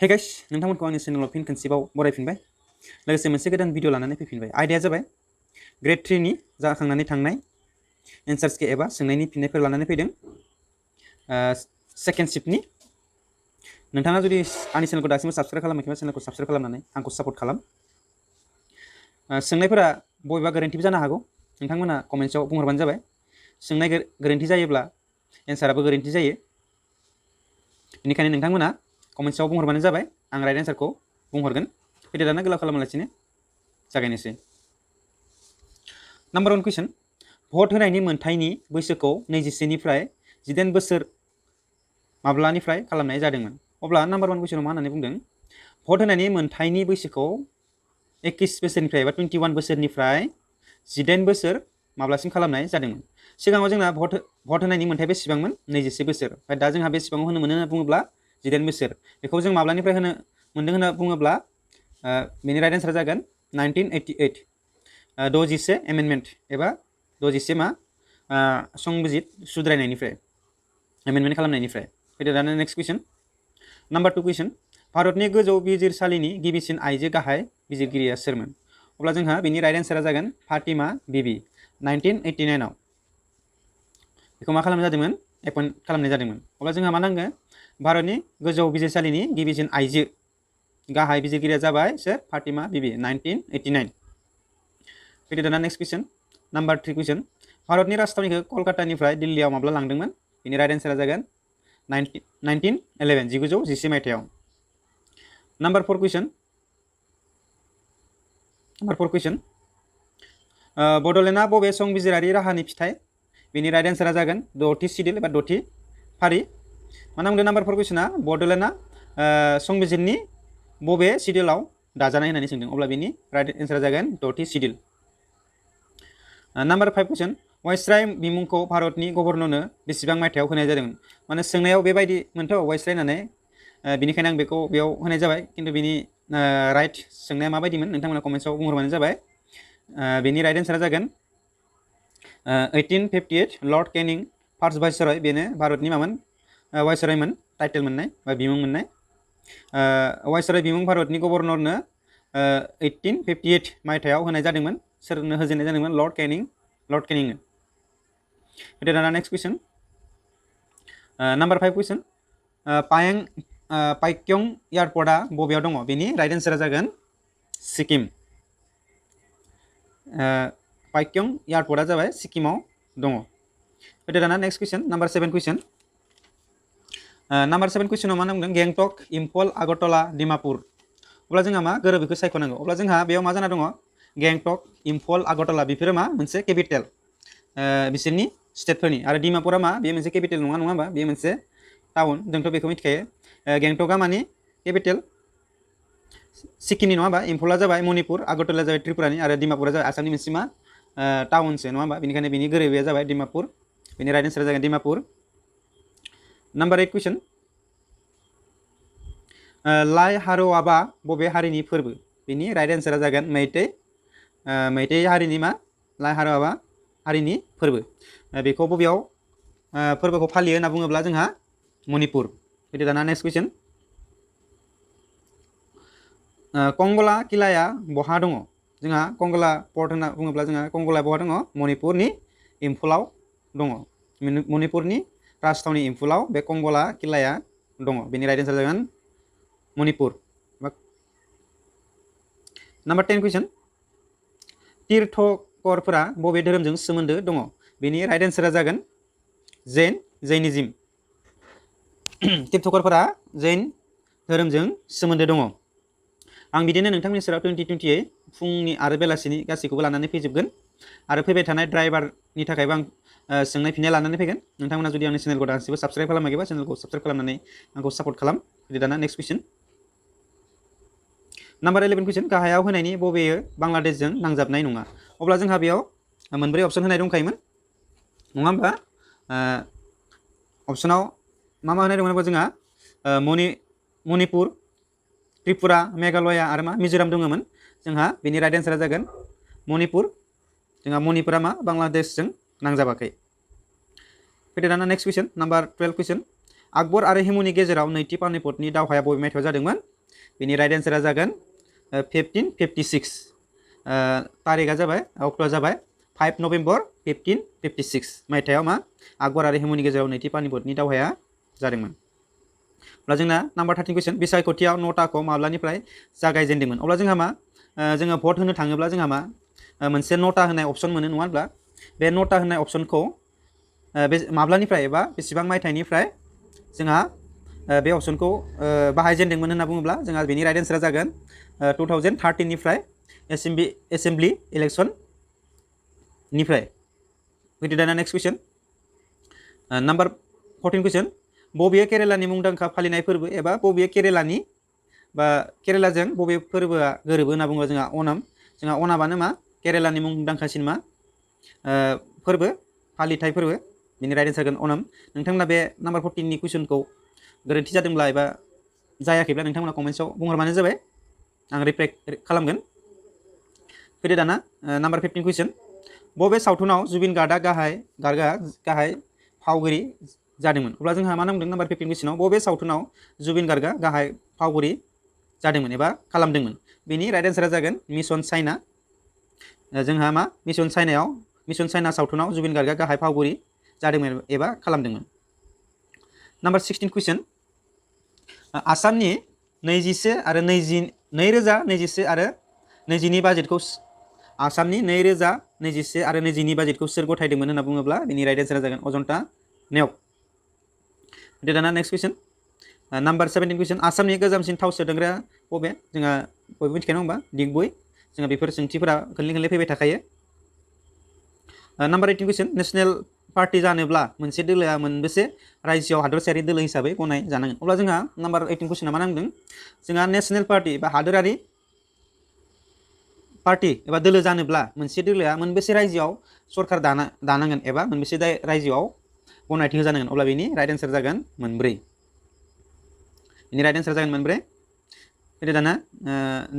Hey guys नोंथांमोनखौ आंनि चेनेलाव फिन खनसेबाव बरायफिनबाय लोगोसे मोनसे गोदान भिडिअ लानानै फैफिनबाय आयदाया जाबाय ग्रेड 3 नि जाखांनानै थांनाय एन्सार्स के एबा सोंनायनि फिननायफोर लानानै फैदों सेकेन्ड शिफ्टनि नोंथाङा जुदि आंनि चेनेलखौ दासिमबो साबस्क्राइब खालामाखैबा चेनेलखौ साबस्क्राइब खालामनानै आंखौ सापर्ट खालाम सोंनायफोरा बबेबा गोरोन्थिबो जानो हागौ नोंथांमोना कमेन्ट्सआव बुंहरबानो जाबाय सोंनाय गोरोन्थि जायोब्ला एन्साराबो गोरोन्थि जायो बेनिखायनो नोंथांमोना कमेन्ट्सआव बुंहरबानो जाबाय आं राइट एन्सारखौ बुंहरगोन फैदो दाना गोलाव खालामालासिनो जागायनोसै नाम्बार 1 कुइसन भट होनायनि मोनथायनि बैसोखौ 21 निफ्राय 18 बोसोर माब्लानिफ्राय खालामनाय जादोंमोन अब्ला नाम्बार 1 कुइसनाव मा होननानै बुंदों भट होनायनि मोनथायनि बैसोखौ 21 बोसोरनिफ्राय एबा 21 बोसोरनिफ्राय 18 बोसोर माब्लासिम खालामनाय जादोंमोन सिगाङाव जोंना भट होनायनि मोनथाय बेसेबांमोन 21 बोसोर ओमफ्राय दा जोंहा बेसेबां होनो मोनो होनना बुङोब्ला 18 बोसोर बेखौ जों माब्लानिफ्राय होनो मोनदों होनना बुङोब्ला बेनि राइट एन्सारा जागोन 1988 61 एमेन्डमेन्ट एबा 61 मा संबिजित सुद्रायनायनिफ्राय एमेन्डमेन्ट खालामनायनिफ्राय फैदो दाना नेक्स्ट कुइसन नाम्बार 2 कुइसन भारतनि गोजौ बिजिरसालिनि गिबिसिन आइजो गाहाय बिजिरगिरिया सोरमोन अब्ला जोंहा बेनि राइट एन्सारा जागोन फातिमा बिबि 1989 आव बेखौ मा खालामनाय जादोंमोन एपइन्ट खालामनाय जादोंमोन अब्ला जोंहा मा नांगौ भारतनि गोजौ बिजिरसालिनि गिबिसिन आइजो गाहाय बिजिरगिरिया जाबाय सोर फातिमा बिबि 1989 फैदो दाना नेक्स्ट कुइसन नाम्बार 3 कुइसन भारतनि राजथावनिखौ कलकातानिफ्राय दिल्लीयाव माब्ला लांदोंमोन बेनि राइट एन्सारा जागोन 1911 मायथाइयाव नाम्बार 4 कुइसन बड'लेण्डआ बबे संबिजिरारि राहानि फिथाइ बेनि राइट एन्सारा जागोन 6थि सिडिउल एबा 6थि फारि मा नांदों नाम्बार 4 कुइसना बड'लेण्डआ संबिजिरनि बबे सिडिउलाव दाजानाय होननानै सोंदों अब्ला बेनि राइट एन्सारा जागोन 6थि सिडिउल नाम्बार 5 कुइसन वाइसराय बिमुंखौ भारतनि गभर्नरनो बेसेबां मायथाइयाव होनाय जादोंमोन माने सोंनायाव बेबायदि मोनथ' वाइसराय होननानै बेनिखायनो आं बेखौ बेयाव होनाय जाबाय खिन्थु बिनि राइट सोंनाया माबायदिमोन नोंथांमोना कमेन्ट्सआव बुंहरबानो जाबाय बेनि राइट एन्सारा जागोन 1858 लर्ड केनिं फार्स्ट वाइसरय बेनो भारतनि मामोन वाइसरयमोन टाइटेल मोननाय बा बिमुं मोननाय वाइसरय बिमुं भारतनि गभर्नरनो 1858 मायथाइयाव होनाय जादोंमोन सोरनो होजेननाय जादोंमोन लर्ड केनिंनो फैदो दाना नेक्स्ट कुइसन नाम्बार 5 कुइसन पाक्यं एयारपर्टआ बबेयाव दङ बेनि राइट एन्सारा जागोन सिक्किम पाक्यं एयारपर्टआ जाबाय सिक्किमाव दङ फैदो दाना नेक्स्ट कुइसन नाम्बार 7 कुइसन नाम्बार 7 कुइसनाव मा बुंदों गेंटक इम्फल आगरतला डिमापुर अब्ला जोंहा मा गोरोबैखौ सायख'नांगौ अब्ला जोंहा बेयाव मा जाना दङ गेंटक इम्फल आगरतला बेफोरो मा मोनसे केपिटेल बिसोरनि स्टेटफोरनि आरो डिमापुरा मा बे मोनसे केपिटेल नङा होमबा बे मोनसे टाउन जोंथ' बेखौ मिथिखायो गेंटकआ मानि केपिटेल सिक्किमनि नङा होमबा इम्फला जाबाय मणिपुर आगरतला जाबाय त्रिपुरानि आरो डिमापुरा जाबाय आसामनि मोनसे मा टाउनसो नङा होमबा बेनिखायनो बिनि गोरोबैया जाबाय डिमापुर बेनि राइट एन्सारा जागोन डिमापुर नाम्बार 8 कुइसन लाई हार'आबा बबे हारिनि फोरबो बेनि राइट एन्सारा जागोन मैतै हारिनि मा लाई हार'आबा हारिनि फोरबो बेखौ बबेयाव फोरबोखौ फालियो होनना बुङोब्ला जोंहा मणिपुर फैदो दाना नेक्स्ट कुइसन कंगला किलाया बहा दङ जोंहा कंगला पर्ट होनना बुङोब्ला जोंहा कंगलाया बहा दङ मणिपुरनि इम्फलाव दङ मणिपुरनि राजथावनि इम्फलाव बे कंगला किलाया दङ बेनि राइट एन्सार जागोन मणिपुर नाम्बार 10 कुइसन तीर्थकरफोरा बबे धोरोमजों सोमोन्दो दङ बेनि राइट एन्सारा जागोन जैनिज्म तीर्थकरफोरा जैन धोरोमजों सोमोन्दो दङ आं बिदिनो नोंथांमोननि सेराव 2020 फुंनि आरो बेलासिनि गासैखौबो लानानै फैजोबगोन आरो फैबाय थानाय ड्राइभारनि थाखायबो आं सोंनाय फिननाय लानानै फैगोन नोंथांमोना जुदि आंनि चेनेलखौ दासिमबो साबस्क्राइब खालामाखैबा चेनेलखौ साबस्क्राइब खालामनानै आंखौ सापर्ट खालाम दाना नेक्स्ट कुइसन नाम्बार 11 कुइसन गाहायाव होनायनि बबेयो बांलादेशजों नांजाबनाय नङा अब्ला जोंहा बेयाव मोनब्रै अपसन होनाय दंखायोमोन नङा होमबा अपसनाव मा होनाय दंमोन जोंहा मणिपुर त्रिपुरा मेघालया आरो मा मिजोराम दङमोन जोंहा बेनि राइट एन्सारा जागोन मणिपुर जोंहा मणिपुरा मा बांलादेशजों नांजाबाखै फैदो दाना नेक्स्ट कुइसन नाम्बार 12 कुइसन आकबर आरो हिमुनि गेजेराव नैथि पानिपतनि दावहाया बबे मायथाइयाव जादोंमोन बेनि राइट एन्सारा जागोन 1556 तारिखा जाबाय अक्ट'आ जाबाय 5 नभेम्बर 1556 मायथाइयाव मा आकबर आरो हुमायूननि गेजेराव नैथि पानिपतनि दावहाया जादोंमोन। अब्ला जोंना नाम्बार 13 कुइसन बिसायख'थियाव नटाखौ माब्लानिफ्राय जागायजेनदोंमोन। अब्ला जोंहा मा जोङो भट होनो थाङोब्ला जोंहा मा मोनसे नटा होनाय अपसन मोनो नङा होनब्ला बे नटा होनाय अपसनखौ बे माब्लानिफ्राय एबा बेसेबां मायथाइनिफ्राय जोंहा बे अपसनखौ बाहायजेनदोंमोन होनना बुङोब्ला जोंहा बेनि राइट एन्सारा जागोन 2013 निफ्राय एसेम्बलि इलेक्सननिफ्राय। फैदो दाना नेक्स्ट कुइसन नाम्बार 14 कुइसन बबे केरेलानि मुंदांखा फालिनाय फोरबो एबा बबे केरेलानि बा केरेलाजों बबे फोरबोआ गोरोबो होनना बुङोब्ला जोंहा ओनाम। जोंहा ओनामानो मा केरेलानि मुंदांखासिन मा फोरबो फालिथाय फोरबो बेनि राइट एन्सार जागोन ओनाम। नोंथांमोना बे नाम्बार 14नि कुइसनखौ गोरोन्थि जादोंब्ला एबा जायाखैब्ला नोंथांमोना कमेन्ट्सआव बुंहरबानो जाबाय आं रिप्लाइ खालामगोन। फैदो दाना नाम्बार 15 कुइसन बबे सावथुनाव जुबिन गार्गआ गाहाय फावगिरि जादोंमोन। अब्ला जोंहा मा नांदों नाम्बार 15 कुइसनाव बबे सावथुनाव जुबिन गार्गआ गाहाय फावगिरि जादोंमोन एबा खालामदोंमोन। बेनि राइट एन्सारा जागोन मिशन चाइना। जोंहा मा मिशन चाइना सावथुनाव जुबिन गार्गआ गाहाय फावगिरि जादोंमोन एबा खालामदोंमोन। नाम्बार 16 कुइसन आसामनि 2021 आरो 2022 बाजेटखौ आसामनि 2021 आरो 2022 बाजेटखौ सोर गथायदोंमोन होनना बुङोब्ला बेनि राइट एन्सारा जागोन अजन्ता नेउग। दाना नेक्स्ट कुइसन नाम्बार 17 कुइसन आसामनि गोजामसिन थाव सोदांग्राया बबे। जोंहा बयबो मिथिखायो नङा होमबा दिगबय। जोंहा बेफोर सोंथिफोरा खनले फैबाय थाखायो। नाम्बार 18 कुइसन नेशनेल पार्टी जानोब्ला मोनसे दोलोआ मोनबेसे रायजोआव हादरसायारि दोलो हिसाबै गनाय जानांगोन। अब्ला जोंहा नाम्बार 18 कुइसना मा नांदों जोंहा नेशनेल पार्टी बा हादोरारि पार्टी एबा दोलो जानोब्ला मोनसे दोलोआ मोनबेसे रायजोआव सरकार दानांगोन एबा मोनबेसे रायजोआव गनायथि होजानांगोन। अब्ला बेनि राइट एन्सार जागोन मोनब्रै। बेनि राइट एन्सार जागोन मोनब्रै। फैदो दाना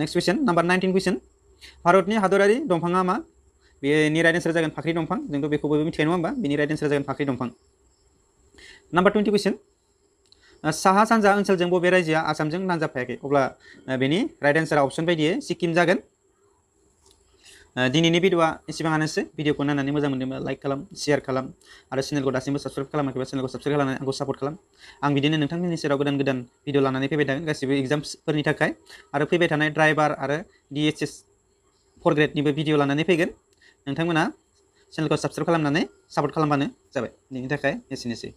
नेक्स्ट कुइसन नाम्बार 19 कुइसन भारतनि हादरारि दंफाङा मा। बेनि राइट एन्सार जागोन फाख्रि दंफां। जोंथ' बेखौ बयबो मिथिखायो नङा होमबा बेनि राइट एन्सार जागोन फाख्रि दंफां। नाम्बार 20 कुइसन साहा सानजा ओनसोलजों बबे रायजोआ आसामजों नांजाबफायाखै। अब्ला बेनि राइट एन्सारा अपसन बायदियै सिक्किम जागोन। दिनैनि भिडिअआ एसेबाङानोसै। भिडिअखौ नायनानै मोजां मोनदोंब्ला लाइक खालाम शेयार खालाम आरो चेनेलखौ दासिमबो साबस्क्राइब खालामाखैबा चेनेलखौ साबस्क्राइब खालामनानै आंखौ सापर्ट खालाम। आं बिदिनो नोंथांमोननि सेराव गोदान भिडिअ लानानै फैबाय थागोन गासिबो एग्जाम्सफोरनि थाखाय आरो फैबाय थानाय ड्राइभार आरो DHS 4 ग्रेडनिबो भिडिअ लानानै फैगोन। नोंथांमोना चेनेलखौ साबस्क्राइब खालामनानै सापर्ट खालामबानो जाबाय। बेनि थाखाय एसेनोसै।